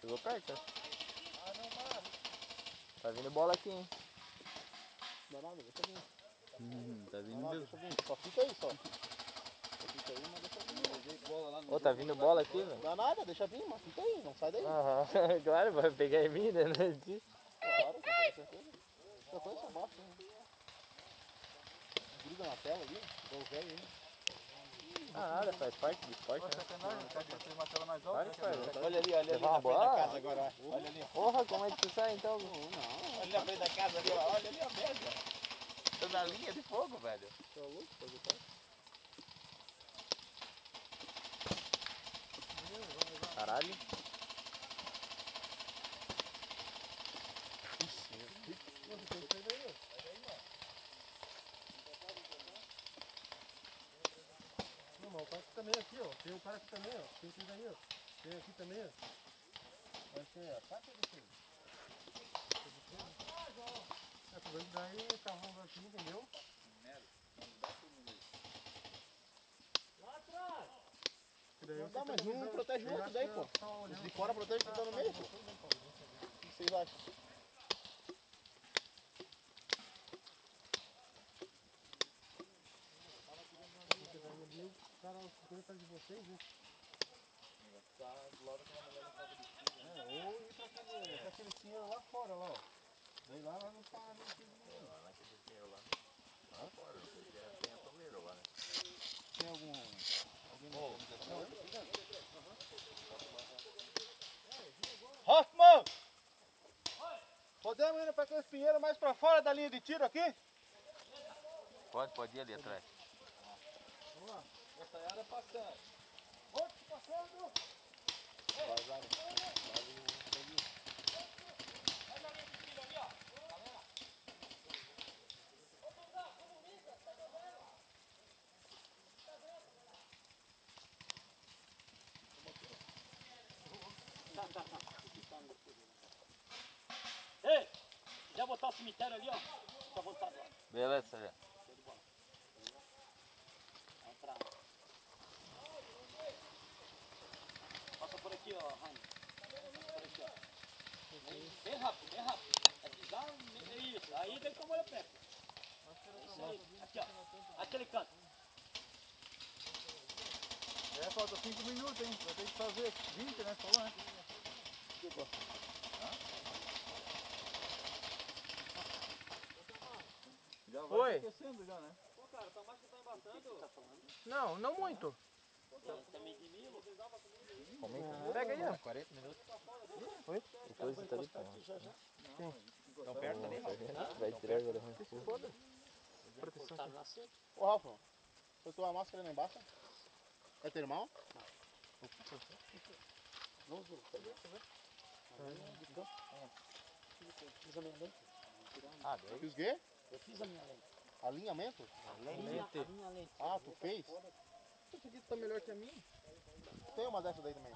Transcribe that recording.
Chegou perto, né? Ah, não, mano. Tá vindo bola aqui, hein? Não dá nada, deixa vir. Tá vindo. Não, deixa vir. Só fica aí, só. Só fica aí, mas deixa vir. Ô, tá vindo bola aqui, velho? Não dá nada, deixa vir, mas fica aí, não sai daí. Aham, claro, vai pegar em mim, né? Claro, com certeza. Qualquer coisa só baixa, né? Gruda na tela ali, igual o velho, hein? Ah, nada, faz parte do esporte, né? Olha ali na Levar uma frente da bola? casa agora, ó. Olha ali. Porra, como é que tu sai então? Olha na frente da casa ali, ó. Olha ali a merda. Tô na linha de fogo, velho. Tô louco, fazer parte. Caralho. Não, mas o cara que também aqui, ó. Tem um cara aqui também, ó. Tem aqui daí, ó. Tem aqui também, ó. Vai ser a faca ou você? É, por isso daí o cavalo aqui, entendeu? Lá atrás. Não dá, mas um protege o outro daí, pô. Os de fora protege o que tá no meio, pô. O que vocês acham? O cara ficou atrás de vocês, né? Ou ir pra aquele cinheiro lá fora, lá, ó. Daí lá não tá Tem algum... Hoffman! Podemos ir para aquele espinheiro mais para fora da linha de tiro aqui? Pode ir ali atrás. Vamos lá. Essa área passando. Outro passando. Ei, já botar o cemitério ali, ó. Fica à vontade lá. Beleza, Sargento. Passa por aqui, ó, Rani. Por aqui, ó. Bem rápido, bem rápido. É pisar, é isso. Aí vem com a molha perto. É isso aí. Aqui, ó. Aquele canto. Falta 5 minutos, hein? Vai ter que fazer 20, né? Falou, né? Já Oi. aquecendo já, né? Pô, cara, tá mais que tá embatando. Tá falando? Não, não muito. Tá meio de mil. Pega aí, ó. 40 minutos. Oi? Depois tá ali, pô. Estão perto ali, Vai tirar agora. Tá na seca. Ô, Rafa, foi tua máscara lá embaixo? É termal? Não usa. Fiz a minha lente. Ah, daí. Fiz o quê? Eu fiz a minha lente. Alinhamento? A minha lente. Ah, tu fez? Esse aqui tá melhor que a minha. Tem uma dessa daí também.